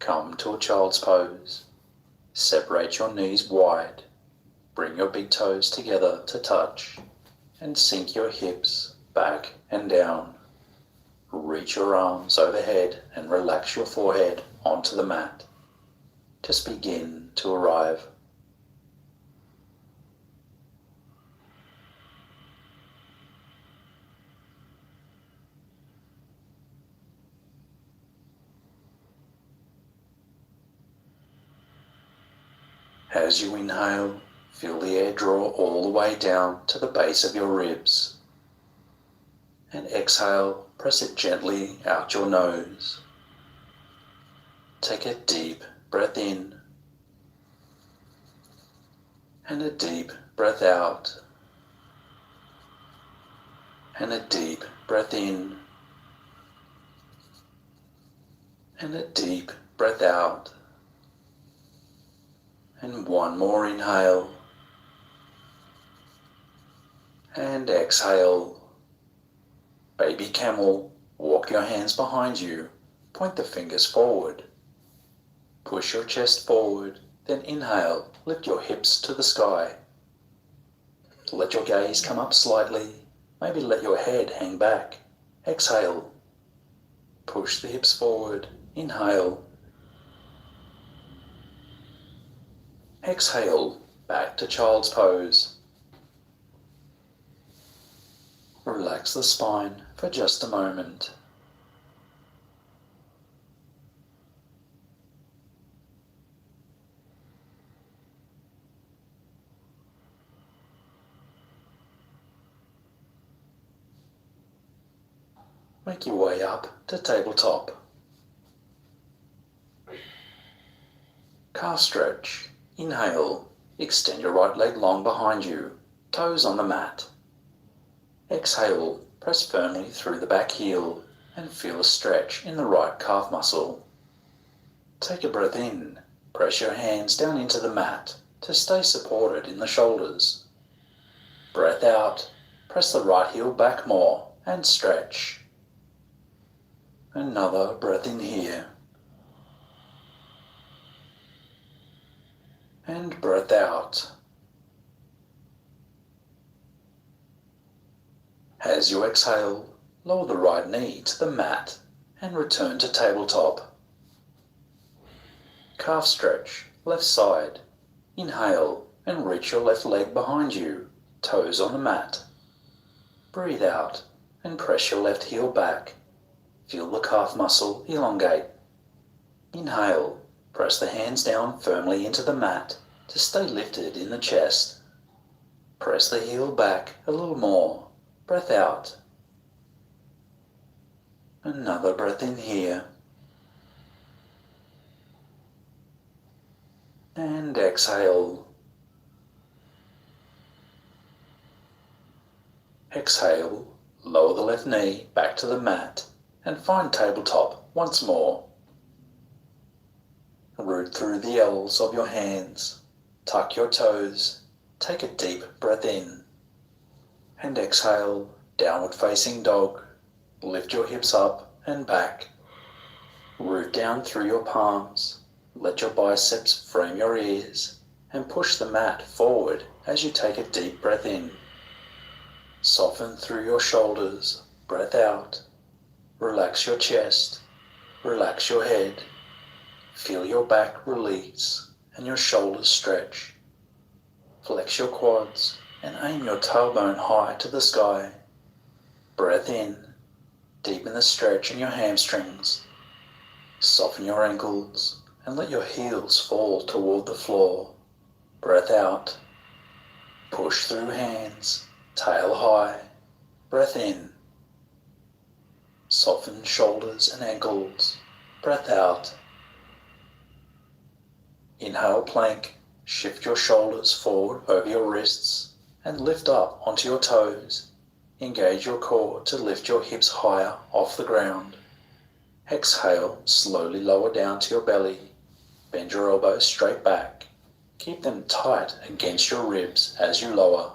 Come to a child's pose. Separate your knees wide. Bring your big toes together to touch and sink your hips back and down. Reach your arms overhead and relax your forehead onto the mat. Just begin to arrive. As you inhale, feel the air draw all the way down to the base of your ribs. And exhale, press it gently out your nose. Take a deep breath in and a deep breath out. And a deep breath in and a deep breath out. And one more inhale and exhale. Baby Camel, walk your hands behind you, point the fingers forward. Push your chest forward, then inhale, lift your hips to the sky. Let your gaze come up slightly, maybe let your head hang back. Exhale. Push the hips forward, inhale. Exhale, back to child's pose. Relax the spine for just a moment. Make your way up to tabletop. Calf stretch. Inhale, extend your right leg long behind you, toes on the mat. Exhale, press firmly through the back heel and feel a stretch in the right calf muscle. Take a breath in, press your hands down into the mat to stay supported in the shoulders. Breath out, press the right heel back more and stretch. Another breath in here. And breath out. As you exhale, lower the right knee to the mat and return to tabletop. Calf stretch, left side. Inhale and reach your left leg behind you, toes on the mat. Breathe out and press your left heel back. Feel the calf muscle elongate. Inhale. Press the hands down firmly into the mat to stay lifted in the chest. Press the heel back a little more. Breath out. Another breath in here. And exhale. Exhale, lower the left knee back to the mat and find tabletop once more. Root through the L's of your hands, tuck your toes, take a deep breath in, and exhale, downward facing dog, lift your hips up and back, root down through your palms, let your biceps frame your ears, and push the mat forward as you take a deep breath in. Soften through your shoulders, breath out, relax your chest, relax your head. Feel your back release and your shoulders stretch. Flex your quads and aim your tailbone high to the sky. Breath in, deepen the stretch in your hamstrings. Soften your ankles and let your heels fall toward the floor. Breath out. Push through hands, tail high. Breath in. Soften shoulders and ankles. Breath out. Inhale plank, shift your shoulders forward over your wrists and lift up onto your toes. Engage your core to lift your hips higher off the ground. Exhale, slowly lower down to your belly. Bend your elbows straight back. Keep them tight against your ribs as you lower.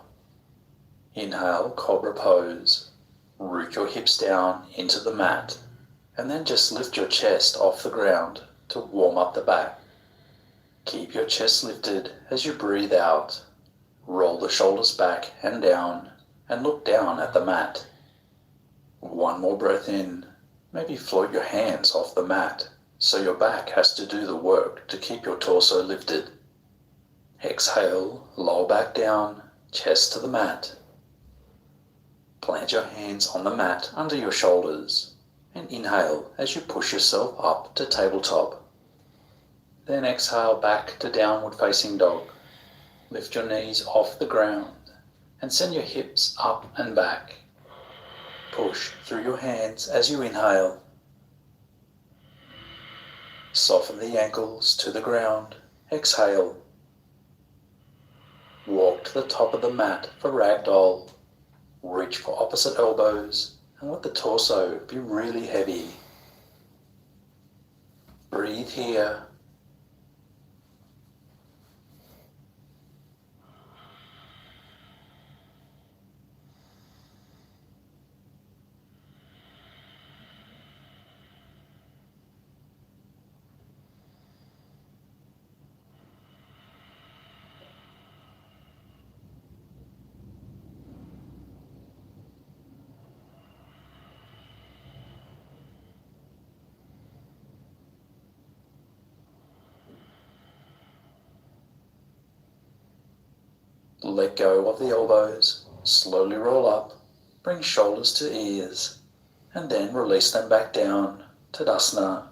Inhale, Cobra pose. Root your hips down into the mat and then just lift your chest off the ground to warm up the back. Keep your chest lifted as you breathe out. Roll the shoulders back and down and look down at the mat. One more breath in. Maybe float your hands off the mat so your back has to do the work to keep your torso lifted. Exhale, lower back down, chest to the mat. Plant your hands on the mat under your shoulders and inhale as you push yourself up to tabletop. Then exhale back to downward facing dog. Lift your knees off the ground and send your hips up and back. Push through your hands as you inhale. Soften the ankles to the ground. Exhale. Walk to the top of the mat for ragdoll. Reach for opposite elbows and let the torso be really heavy. Breathe here. Let go of the elbows, slowly roll up, bring shoulders to ears, and then release them back down, Tadasana.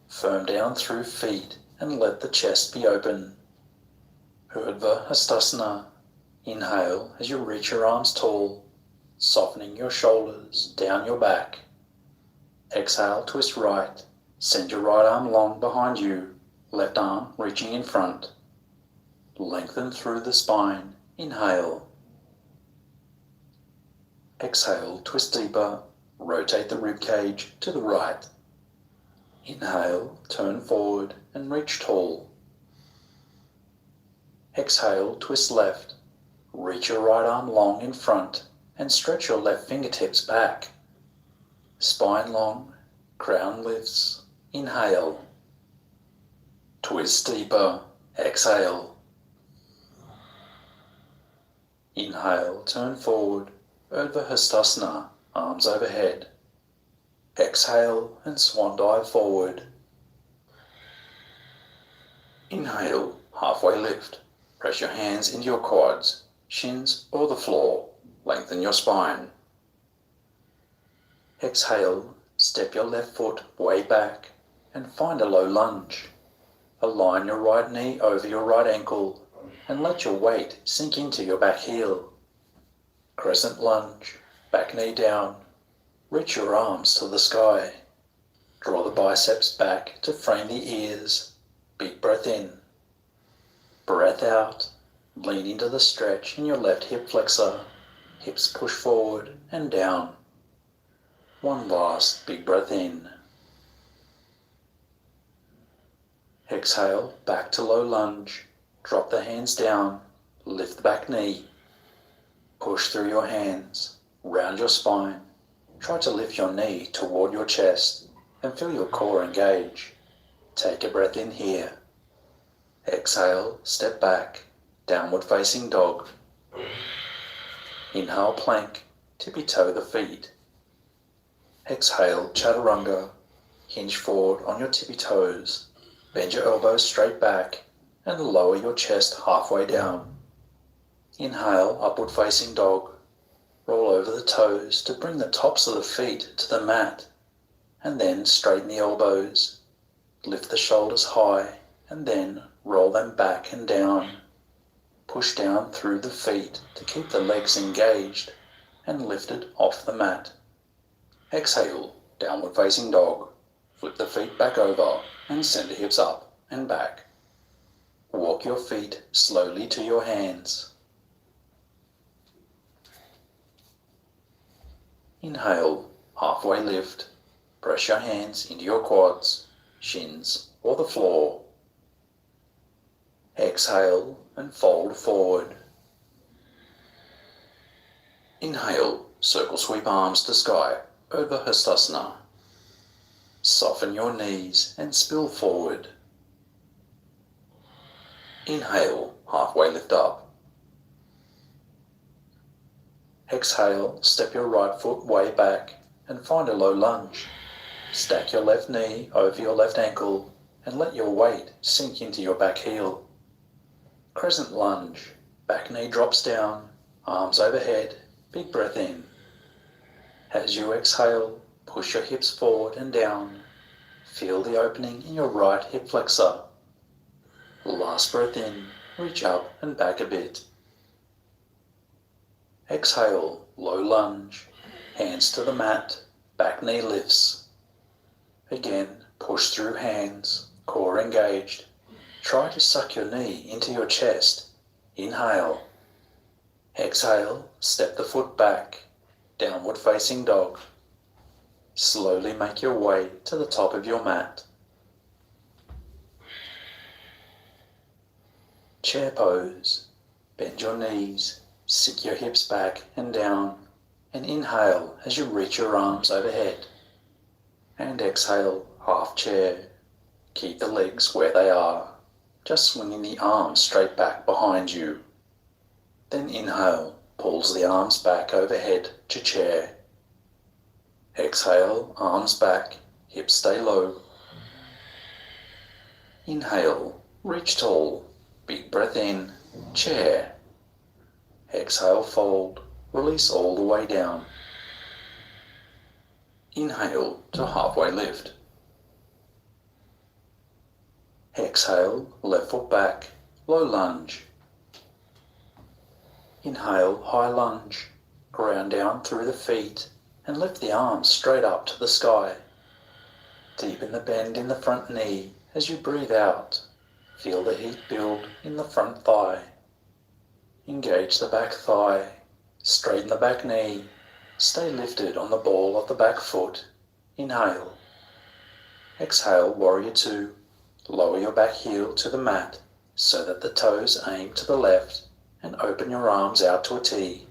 Firm down through feet and let the chest be open. Urdhva Hastasana. Inhale as you reach your arms tall, softening your shoulders down your back. Exhale, twist right, send your right arm long behind you, left arm reaching in front. Lengthen through the spine. Inhale. Exhale, twist deeper. Rotate the rib cage to the right. Inhale, turn forward and reach tall. Exhale, twist left. Reach your right arm long in front and stretch your left fingertips back. Spine long, crown lifts. Inhale. Twist deeper. Exhale. Inhale, turn forward, Urdhva Hastasana, arms overhead. Exhale and swan dive forward. Inhale, halfway lift. Press your hands into your quads, shins or the floor. Lengthen your spine. Exhale, step your left foot way back and find a low lunge. Align your right knee over your right ankle and let your weight sink into your back heel. Crescent Lunge, back knee down. Reach your arms to the sky. Draw the biceps back to frame the ears. Big breath in. Breath out. Lean into the stretch in your left hip flexor. Hips push forward and down. One last big breath in. Exhale, back to low lunge. Drop the hands down, lift the back knee. Push through your hands, round your spine. Try to lift your knee toward your chest and feel your core engage. Take a breath in here. Exhale, step back, downward facing dog. Inhale, plank, tippy toe the feet. Exhale, Chaturanga, hinge forward on your tippy toes. Bend your elbows straight back and lower your chest halfway down. Inhale, upward facing dog. Roll over the toes to bring the tops of the feet to the mat, and then straighten the elbows. Lift the shoulders high and then roll them back and down. Push down through the feet to keep the legs engaged and lifted off the mat. Exhale, downward facing dog. Flip the feet back over and send the hips up and back. Walk your feet slowly to your hands. Inhale, halfway lift. Press your hands into your quads, shins or the floor. Exhale and fold forward. Inhale, circle sweep arms to sky, Urdhva Hastasana. Soften your knees and spill forward. Inhale, halfway lift up. Exhale, step your right foot way back and find a low lunge. Stack your left knee over your left ankle and let your weight sink into your back heel. Crescent Lunge, back knee drops down, arms overhead, big breath in. As you exhale, push your hips forward and down. Feel the opening in your right hip flexor. Last breath in, reach up and back a bit. Exhale, low lunge, hands to the mat, back knee lifts. Again, push through hands, core engaged. Try to suck your knee into your chest. Inhale. Exhale, step the foot back, downward facing dog. Slowly make your way to the top of your mat. Chair pose. Bend your knees, sit your hips back and down, and inhale as you reach your arms overhead. And exhale, half chair. Keep the legs where they are, just swinging the arms straight back behind you. Then inhale, pulls the arms back overhead to chair. Exhale, arms back, hips stay low. Inhale, reach tall, big breath in, chair. Exhale, fold, release all the way down. Inhale to halfway lift. Exhale, left foot back, low lunge. Inhale, high lunge, ground down through the feet and lift the arms straight up to the sky. Deepen the bend in the front knee as you breathe out. Feel the heat build in the front thigh. Engage the back thigh, straighten the back knee, stay lifted on the ball of the back foot. Inhale. Exhale, warrior two. Lower your back heel to the mat so that the toes aim to the left and open your arms out to a T.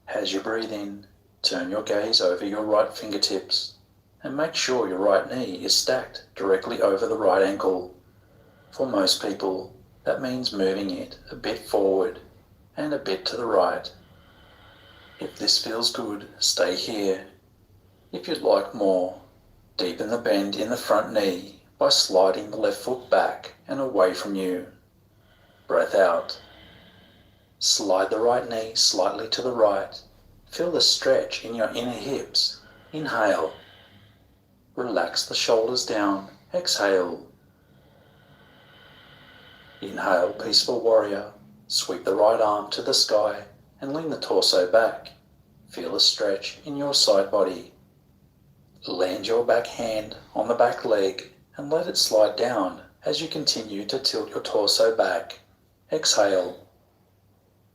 As you breathe in, turn your gaze over your right fingertips and make sure your right knee is stacked directly over the right ankle. For most people, that means moving it a bit forward and a bit to the right. If this feels good, stay here. If you'd like more, deepen the bend in the front knee by sliding the left foot back and away from you. Breath out. Slide the right knee slightly to the right. Feel the stretch in your inner hips. Inhale. Relax the shoulders down. Exhale. Inhale, peaceful warrior. Sweep the right arm to the sky and lean the torso back. Feel a stretch in your side body. Land your back hand on the back leg and let it slide down as you continue to tilt your torso back. Exhale.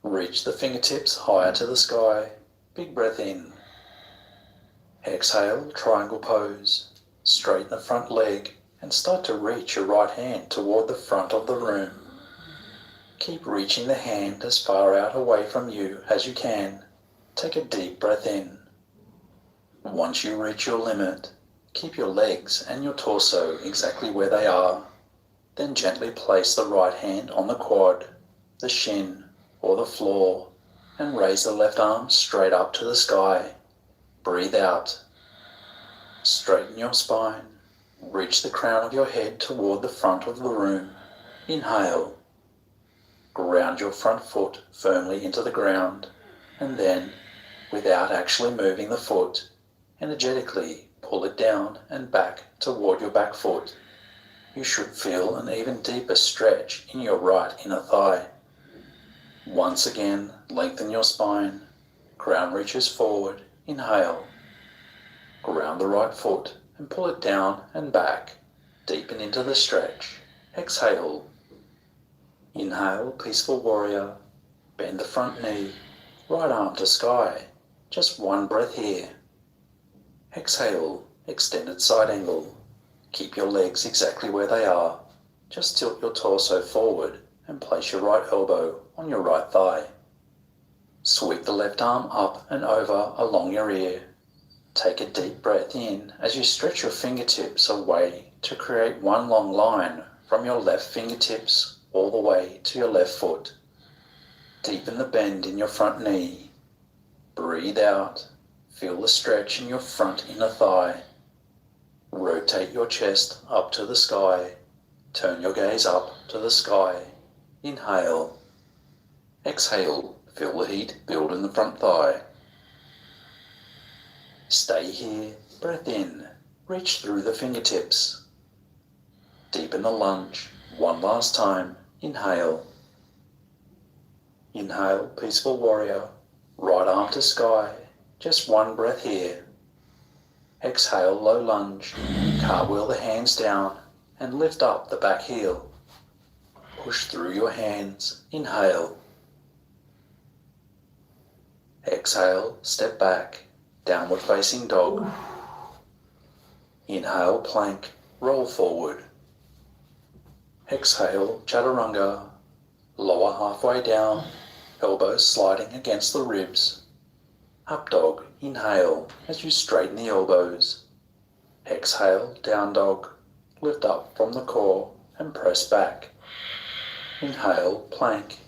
Reach the fingertips higher to the sky. Big breath in. Exhale, triangle pose. Straighten the front leg and start to reach your right hand toward the front of the room. Keep reaching the hand as far out away from you as you can. Take a deep breath in. Once you reach your limit, keep your legs and your torso exactly where they are. Then gently place the right hand on the quad, the shin, or the floor, and raise the left arm straight up to the sky. Breathe out. Straighten your spine. Reach the crown of your head toward the front of the room. Inhale. Ground your front foot firmly into the ground, and then, without actually moving the foot, energetically pull it down and back toward your back foot. You should feel an even deeper stretch in your right inner thigh. Once again, lengthen your spine. Crown reaches forward. Inhale. Ground the right foot and pull it down and back. Deepen into the stretch. Exhale. Inhale, peaceful warrior. Bend the front knee. Right arm to sky. Just one breath here. Exhale, extended side angle. Keep your legs exactly where they are. Just tilt your torso forward and place your right elbow on your right thigh. Sweep the left arm up and over along your ear. Take a deep breath in as you stretch your fingertips away to create one long line from your left fingertips all the way to your left foot. Deepen the bend in your front knee. Breathe out. Feel the stretch in your front inner thigh. Rotate your chest up to the sky. Turn your gaze up to the sky. Inhale. Exhale. Feel the heat build in the front thigh. Stay here. Breath in. Reach through the fingertips. Deepen the lunge. One last time. Inhale. Inhale, peaceful warrior. Right arm to sky. Just one breath here. Exhale, low lunge. Cartwheel the hands down and lift up the back heel. Push through your hands. Inhale. Exhale, step back. Downward facing dog. Inhale, plank. Roll forward. Exhale, Chaturanga. Lower halfway down. Elbows sliding against the ribs. Up dog. Inhale as you straighten the elbows. Exhale, down dog. Lift up from the core and press back. Inhale, plank.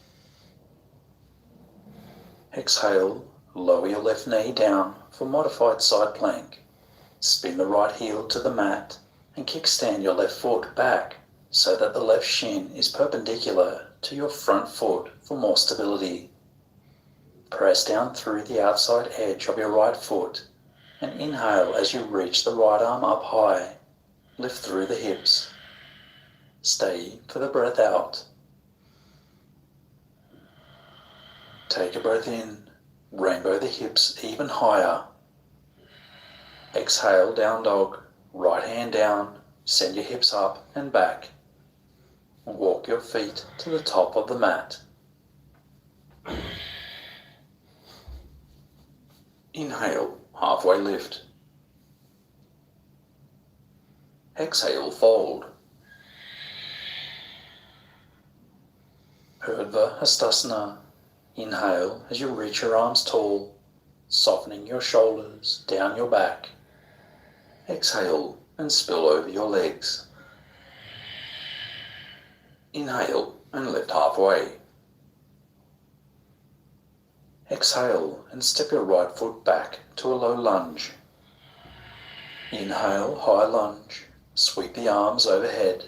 Exhale, lower your left knee down for modified side plank. Spin the right heel to the mat and kickstand your left foot back so that the left shin is perpendicular to your front foot for more stability. Press down through the outside edge of your right foot and inhale as you reach the right arm up high. Lift through the hips. Stay for the breath out. Take a breath in. Rainbow the hips even higher. Exhale, down dog. Right hand down. Send your hips up and back. Walk your feet to the top of the mat. Inhale, halfway lift. Exhale, fold. Urdhva Hastasana. Inhale as you reach your arms tall, softening your shoulders down your back. Exhale and spill over your legs. Inhale and lift halfway. Exhale and step your right foot back to a low lunge. Inhale, high lunge. Sweep the arms overhead.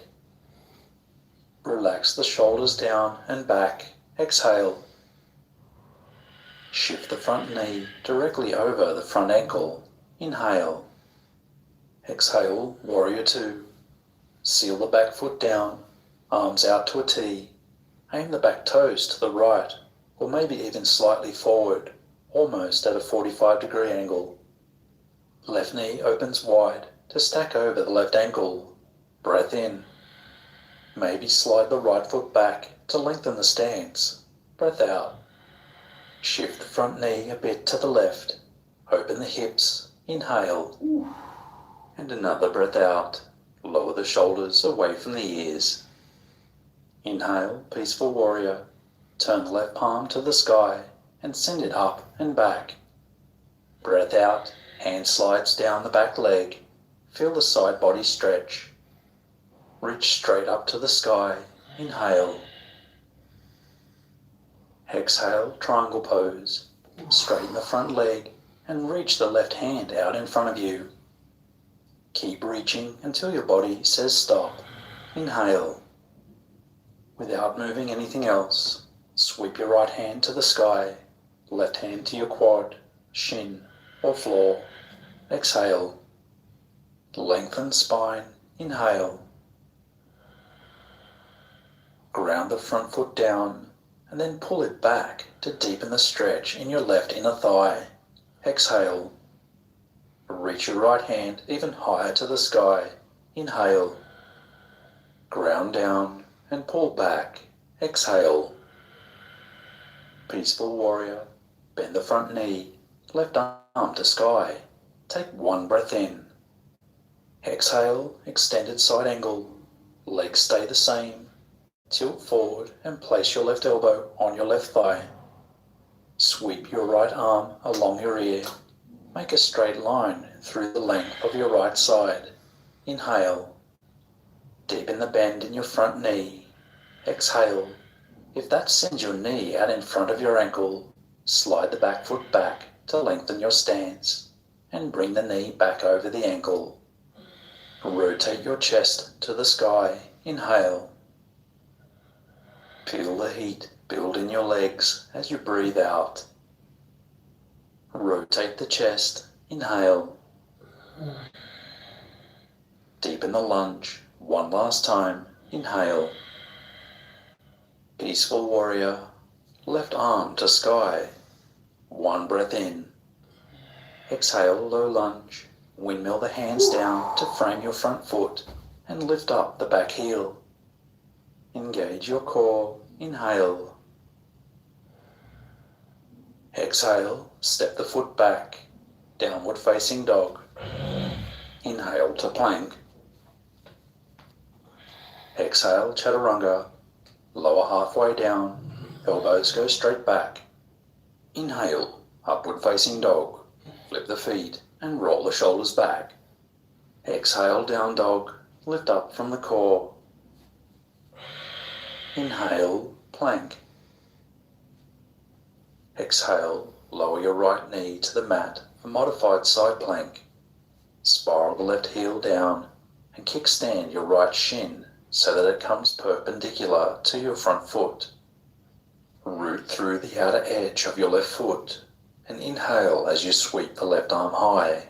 Relax the shoulders down and back. Exhale. Shift the front knee directly over the front ankle. Inhale. Exhale, warrior two. Seal the back foot down, arms out to a T. Aim the back toes to the right, or maybe even slightly forward, almost at a 45-degree angle. Left knee opens wide to stack over the left ankle. Breath in. Maybe slide the right foot back to lengthen the stance. Breath out. Shift the front knee a bit to the left. Open the hips. Inhale. And another breath out. Lower the shoulders away from the ears. Inhale, peaceful warrior. Turn the left palm to the sky and send it up and back. Breath out. Hand slides down the back leg. Feel the side body stretch. Reach straight up to the sky. Inhale. Exhale, triangle pose. Straighten the front leg and reach the left hand out in front of you. Keep reaching until your body says stop. Inhale. Without moving anything else, sweep your right hand to the sky, left hand to your quad, shin, or floor. Exhale. Lengthen spine. Inhale. Ground the front foot down and then pull it back to deepen the stretch in your left inner thigh. Exhale. Reach your right hand even higher to the sky. Inhale. Ground down and pull back. Exhale. Peaceful warrior. Bend the front knee, left arm to sky. Take one breath in. Exhale, extended side angle. Legs stay the same. Tilt forward and place your left elbow on your left thigh. Sweep your right arm along your ear. make a straight line through the length of your right side. Inhale. Deepen the bend in your front knee. Exhale. If that sends your knee out in front of your ankle, slide the back foot back to lengthen your stance and bring the knee back over the ankle. Rotate your chest to the sky. Inhale. Feel the heat build in your legs as you breathe out. Rotate the chest. Inhale. Deepen the lunge. One last time. Inhale. Peaceful warrior. Left arm to sky. One breath in. Exhale, low lunge. Windmill the hands down to frame your front foot and lift up the back heel. Engage your core. Inhale. Exhale, step the foot back. Downward facing dog. Inhale to plank. Exhale, Chaturanga. Lower halfway down. Elbows go straight back. Inhale, upward facing dog. Flip the feet and roll the shoulders back. Exhale, down dog. Lift up from the core. Inhale, plank. Exhale, lower your right knee to the mat for modified side plank. Spiral the left heel down and kickstand your right shin so that it comes perpendicular to your front foot. Root through the outer edge of your left foot and inhale as you sweep the left arm high.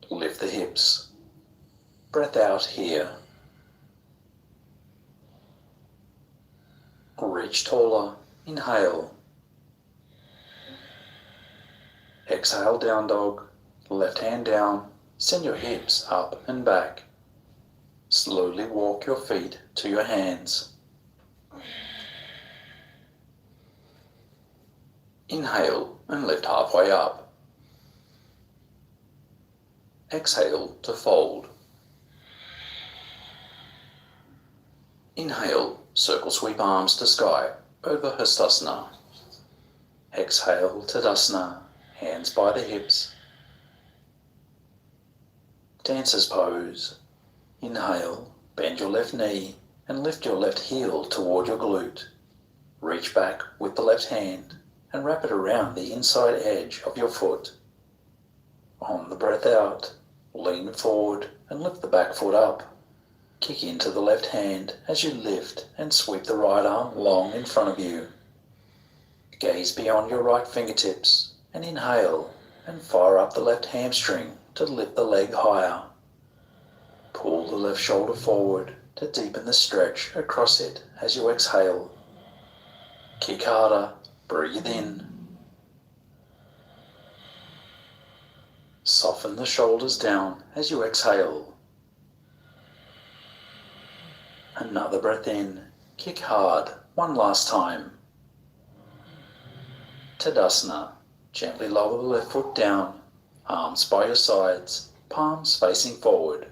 Lift the hips. Breath out here. Reach taller. Inhale. Exhale, down dog. Left hand down. Send your hips up and back. Slowly walk your feet to your hands. Inhale and lift halfway up. Exhale to fold. Inhale, circle sweep arms to sky over Hastasana. Exhale, Tadasana, hands by the hips. Dancer's pose. Inhale, bend your left knee and lift your left heel toward your glute. Reach back with the left hand and wrap it around the inside edge of your foot. On the breath out, lean forward and lift the back foot up. Kick into the left hand as you lift and sweep the right arm long in front of you. Gaze beyond your right fingertips and inhale and fire up the left hamstring to lift the leg higher. Pull the left shoulder forward to deepen the stretch across it as you exhale. Kick harder, breathe in. Soften the shoulders down as you exhale. Another breath in. Kick hard. One last time. Tadasana. Gently lower the left foot down. Arms by your sides. Palms facing forward.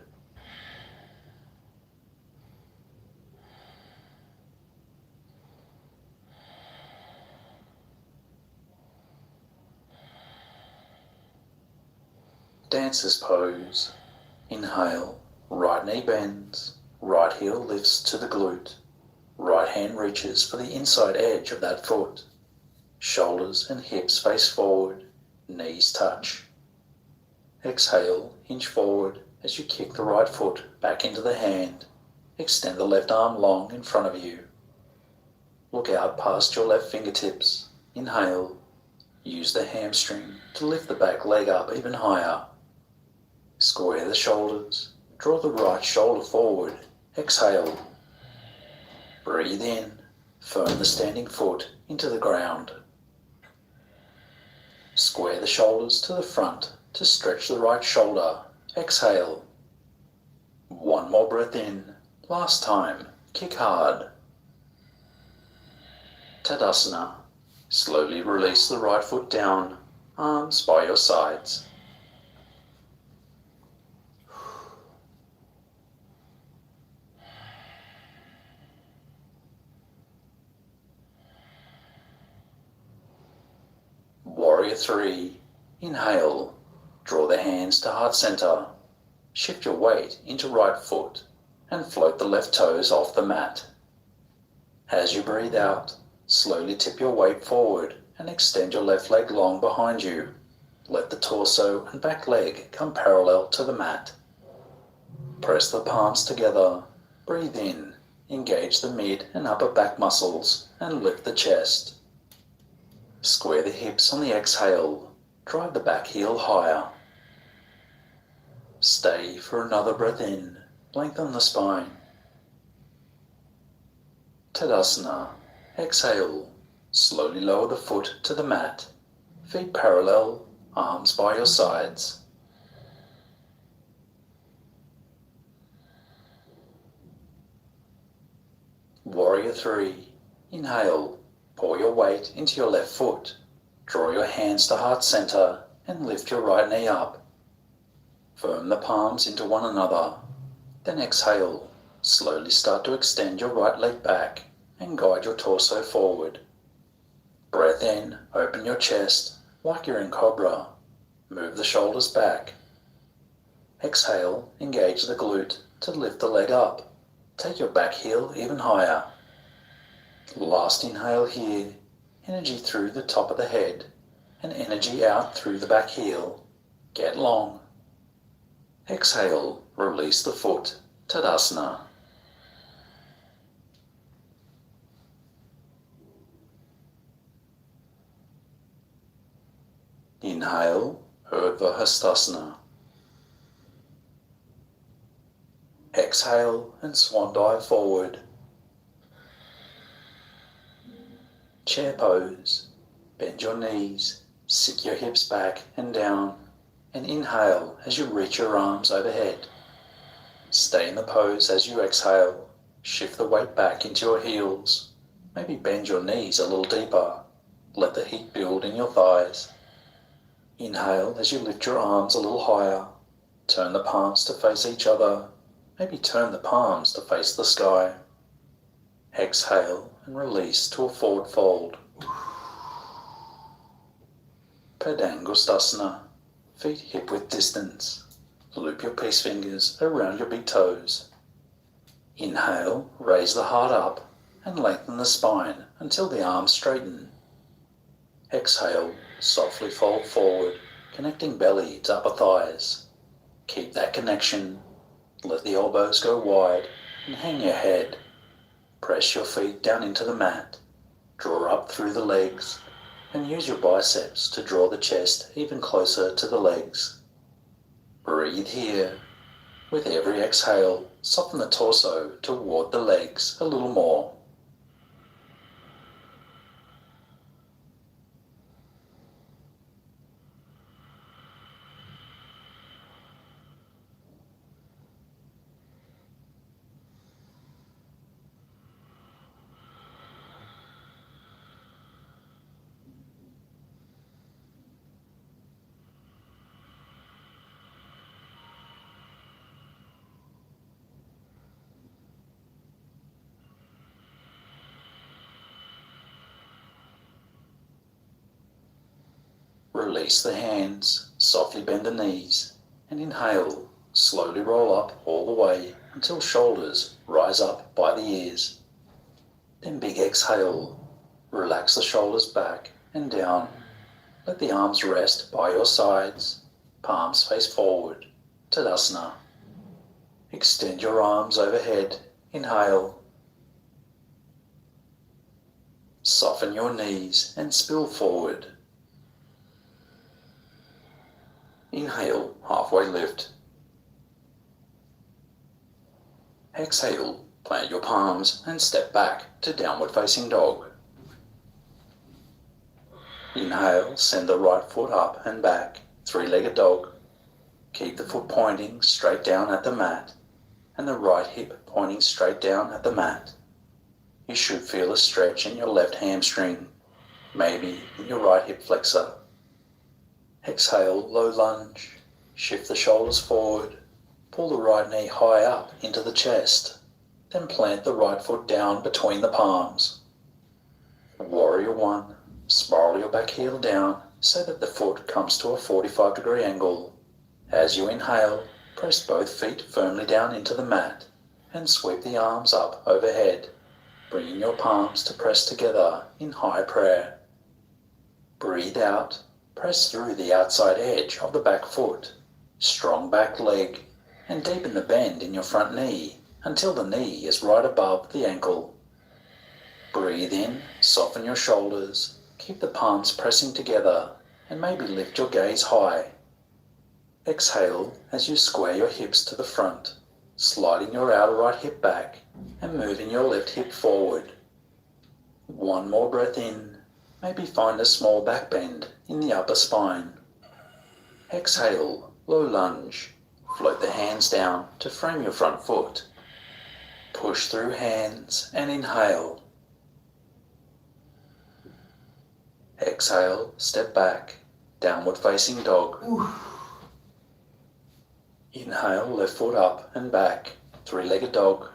Dancer's pose. Inhale. Right knee bends. Right heel lifts to the glute. Right hand reaches for the inside edge of that foot. Shoulders and hips face forward. Knees touch. Exhale, hinge forward as you kick the right foot back into the hand. Extend the left arm long in front of you. Look out past your left fingertips. Inhale. Use the hamstring to lift the back leg up even higher. Square the shoulders. Draw the right shoulder forward. Exhale. Breathe in. Firm the standing foot into the ground. Square the shoulders to the front to stretch the right shoulder. Exhale. One more breath in. Last time. Kick hard. Tadasana. Slowly release the right foot down. Arms by your sides. Warrior 3. Inhale. Draw the hands to heart center. Shift your weight into right foot and float the left toes off the mat. As you breathe out, slowly tip your weight forward and extend your left leg long behind you. Let the torso and back leg come parallel to the mat. Press the palms together. Breathe in. Engage the mid and upper back muscles and lift the chest. Square the hips on the exhale. Drive the back heel higher. Stay for another breath in. Lengthen the spine. Tadasana. Exhale. Slowly lower the foot to the mat. Feet parallel, arms by your sides. Warrior 3. Inhale. Pour your weight into your left foot. Draw your hands to heart center and lift your right knee up. Firm the palms into one another. Then exhale. Slowly start to extend your right leg back and guide your torso forward. Breath in, open your chest like you're in Cobra. Move the shoulders back. Exhale, engage the glute to lift the leg up. Take your back heel even higher. Last inhale here, energy through the top of the head and energy out through the back heel. Get long. Exhale, release the foot, Tadasana. Inhale, Urdhva Hastasana. Exhale and swan dive forward. Chair pose. Bend your knees, sit your hips back and down, and inhale as you reach your arms overhead. Stay in the pose as you exhale. Shift the weight back into your heels. Maybe bend your knees a little deeper. Let the heat build in your thighs. Inhale as you lift your arms a little higher. Turn the palms to face each other. Maybe turn the palms to face the sky. Exhale and release to a forward fold. Padangusthasana. Feet hip width distance. Loop your peace fingers around your big toes. Inhale, raise the heart up and lengthen the spine until the arms straighten. Exhale, softly fold forward, connecting belly to upper thighs. Keep that connection. Let the elbows go wide and hang your head. Press your feet down into the mat. Draw up through the legs and use your biceps to draw the chest even closer to the legs. Breathe here. With every exhale, soften the torso toward the legs a little more. Release the hands, softly bend the knees, and inhale, slowly roll up all the way until shoulders rise up by the ears. Then big exhale, relax the shoulders back and down. Let the arms rest by your sides, palms face forward, Tadasana. Extend your arms overhead, inhale. Soften your knees and spill forward. Inhale, halfway lift. Exhale, plant your palms and step back to downward facing dog. Inhale, send the right foot up and back, three-legged dog. Keep the foot pointing straight down at the mat and the right hip pointing straight down at the mat. You should feel a stretch in your left hamstring, maybe in your right hip flexor. Exhale, low lunge. Shift the shoulders forward. Pull the right knee high up into the chest. Then plant the right foot down between the palms. Warrior 1. Spiral your back heel down so that the foot comes to a 45-degree angle. As you inhale, press both feet firmly down into the mat and sweep the arms up overhead, bringing your palms to press together in high prayer. Breathe out, press through the outside edge of the back foot, strong back leg, and deepen the bend in your front knee until the knee is right above the ankle. Breathe in, soften your shoulders, keep the palms pressing together, and maybe lift your gaze high. Exhale as you square your hips to the front, sliding your outer right hip back and moving your left hip forward. One more breath in, maybe find a small back bend in the upper spine. Exhale, low lunge. Float the hands down to frame your front foot. Push through hands and inhale. Exhale, step back, downward facing dog. Inhale, left foot up and back, three-legged dog.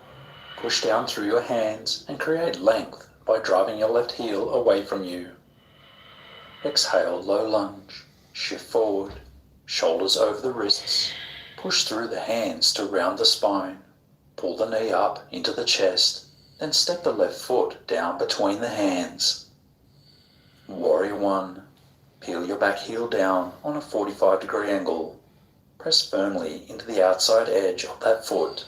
Push down through your hands and create length by driving your left heel away from you. Exhale, low lunge, shift forward, shoulders over the wrists. Push through the hands to round the spine. Pull the knee up into the chest, then step the left foot down between the hands. Warrior One. Peel your back heel down on a 45-degree angle. Press firmly into the outside edge of that foot.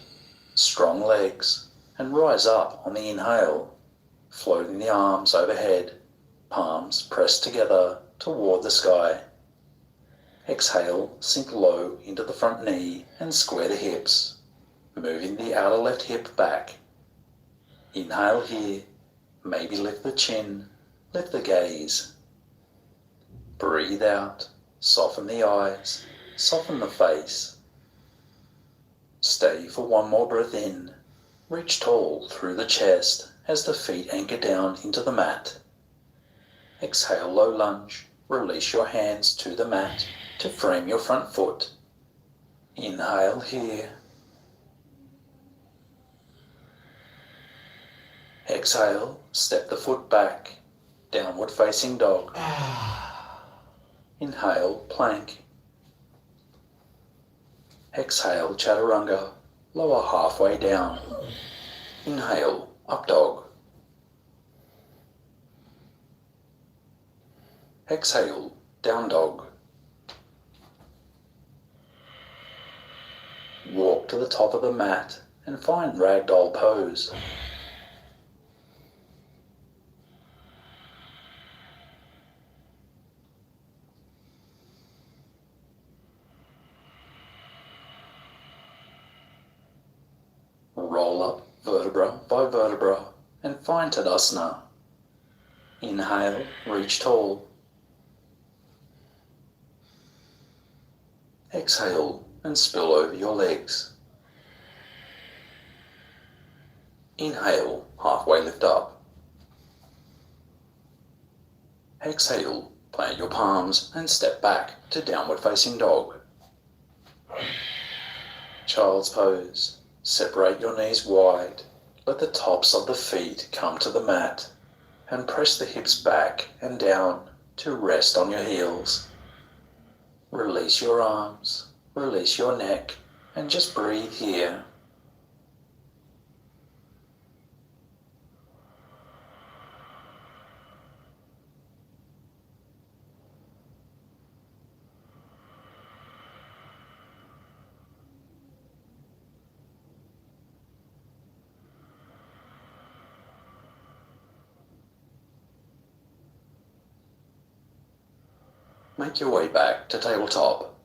Strong legs, and rise up on the inhale, floating the arms overhead, palms pressed together toward the sky. Exhale, sink low into the front knee and square the hips, moving the outer left hip back. Inhale here, maybe lift the chin, lift the gaze. Breathe out, soften the eyes, soften the face. Stay for one more breath in. Reach tall through the chest as the feet anchor down into the mat. Exhale, low lunge. Release your hands to the mat to frame your front foot. Inhale here. Exhale, step the foot back, downward facing dog. Inhale, plank. Exhale, Chaturanga, lower halfway down. Inhale, up dog. Exhale, down dog. Walk to the top of the mat and find ragdoll pose. Roll up vertebra by vertebra and find Tadasana. Inhale, reach tall. Exhale and spill over your legs. Inhale, halfway lift up. Exhale, plant your palms and step back to downward facing dog. Child's pose. Separate your knees wide. Let the tops of the feet come to the mat and press the hips back and down to rest on your heels. Release your arms, release your neck, and just breathe here. Make your way back to tabletop.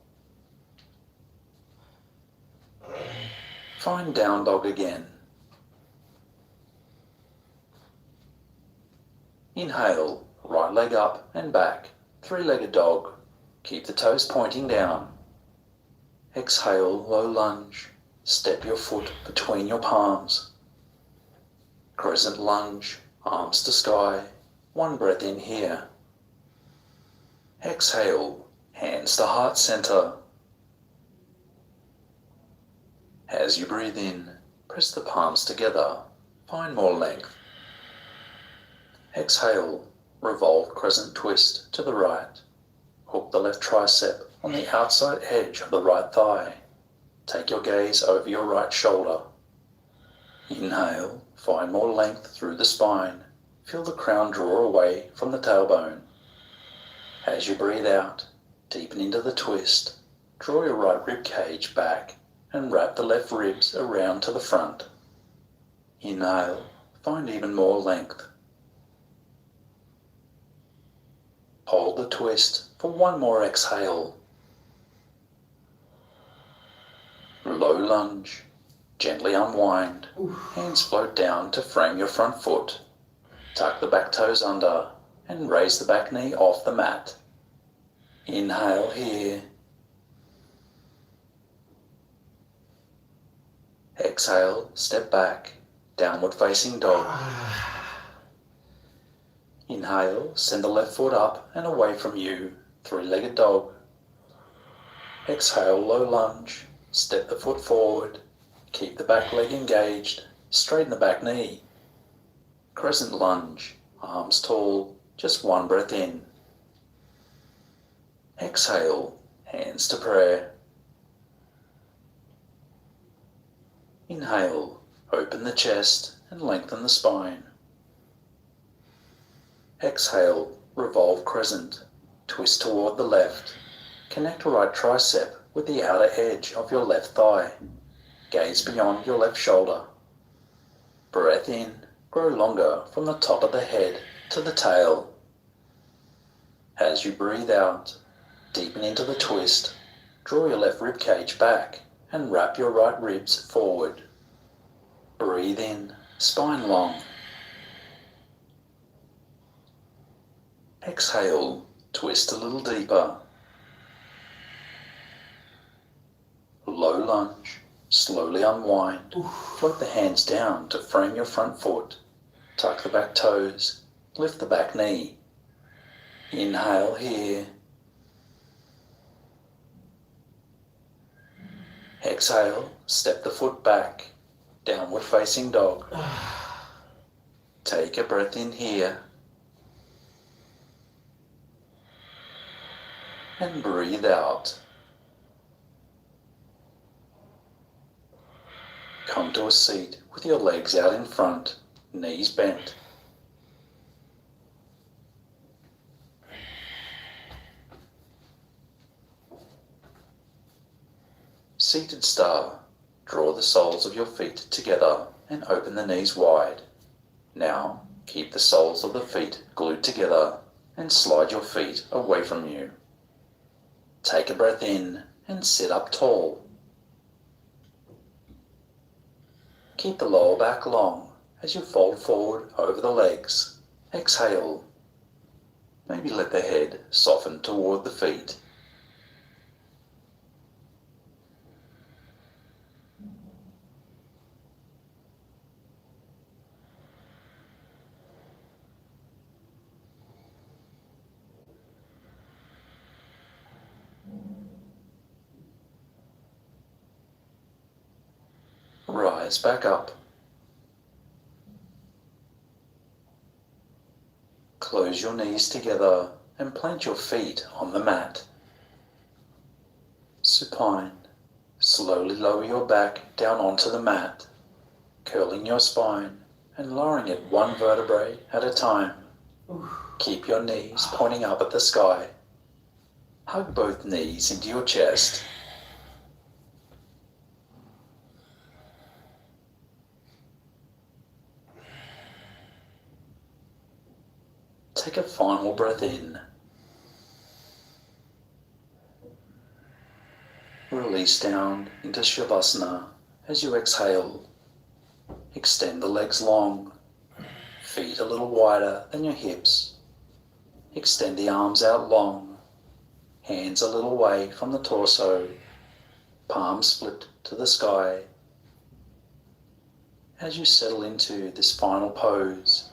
Find down dog again. Inhale, right leg up and back, three-legged dog. Keep the toes pointing down. Exhale, low lunge. Step your foot between your palms. Crescent lunge, arms to sky. One breath in here. Exhale, hands to heart center. As you breathe in, press the palms together. Find more length. Exhale, revolved crescent twist to the right. Hook the left tricep on the outside edge of the right thigh. Take your gaze over your right shoulder. Inhale, find more length through the spine. Feel the crown draw away from the tailbone. As you breathe out, deepen into the twist. Draw your right rib cage back and wrap the left ribs around to the front. Inhale, find even more length. Hold the twist for one more exhale. Low lunge. Gently unwind. Hands float down to frame your front foot. Tuck the back toes under and raise the back knee off the mat. Inhale here. Exhale, step back, downward facing dog. Inhale, send the left foot up and away from you, three-legged dog. Exhale, low lunge, step the foot forward, keep the back leg engaged, straighten the back knee. Crescent lunge, arms tall, just one breath in. Exhale, hands to prayer. Inhale, open the chest and lengthen the spine. Exhale, revolve crescent, twist toward the left. Connect right tricep with the outer edge of your left thigh. Gaze beyond your left shoulder. Breath in, grow longer from the top of the head to the tail. As you breathe out, deepen into the twist. Draw your left rib cage back and wrap your right ribs forward. Breathe in, spine long. Exhale, twist a little deeper. Low lunge, slowly unwind. Float the hands down to frame your front foot. Tuck the back toes, lift the back knee. Inhale here. Exhale, step the foot back, downward facing dog. Take a breath in here. And breathe out. Come to a seat with your legs out in front, knees bent. Seated star, draw the soles of your feet together and open the knees wide. Now, keep the soles of the feet glued together and slide your feet away from you. Take a breath in and sit up tall. Keep the lower back long as you fold forward over the legs. Exhale. Maybe let the head soften toward the feet. Rise back up. Close your knees together and plant your feet on the mat. Supine. Slowly lower your back down onto the mat, curling your spine and lowering it one vertebrae at a time. Keep your knees pointing up at the sky. Hug both knees into your chest. Take a final breath in. Release down into Savasana as you exhale. Extend the legs long, feet a little wider than your hips. Extend the arms out long, hands a little away from the torso, palms flipped to the sky. As you settle into this final pose,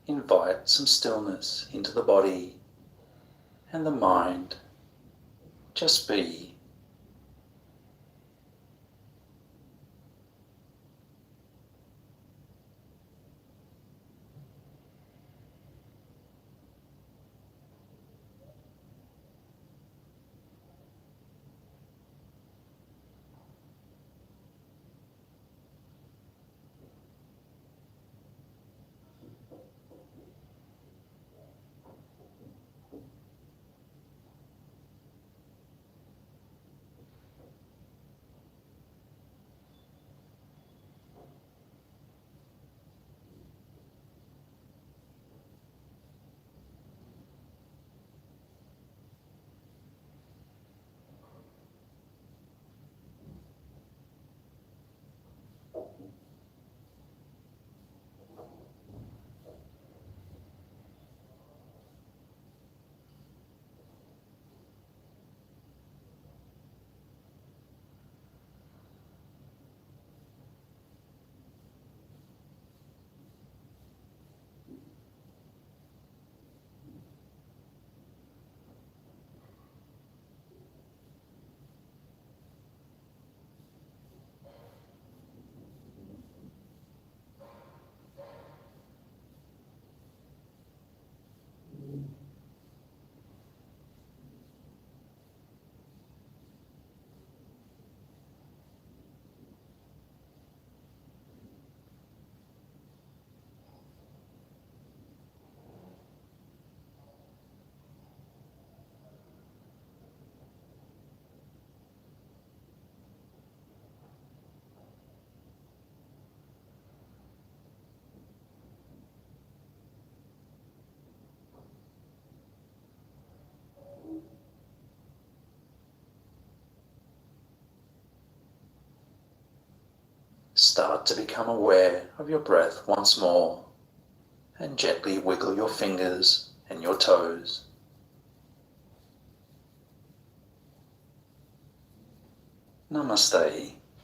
invite some stillness into the body and the mind. Just be. start to become aware of your breath once more and gently wiggle your fingers and your toes. Namaste.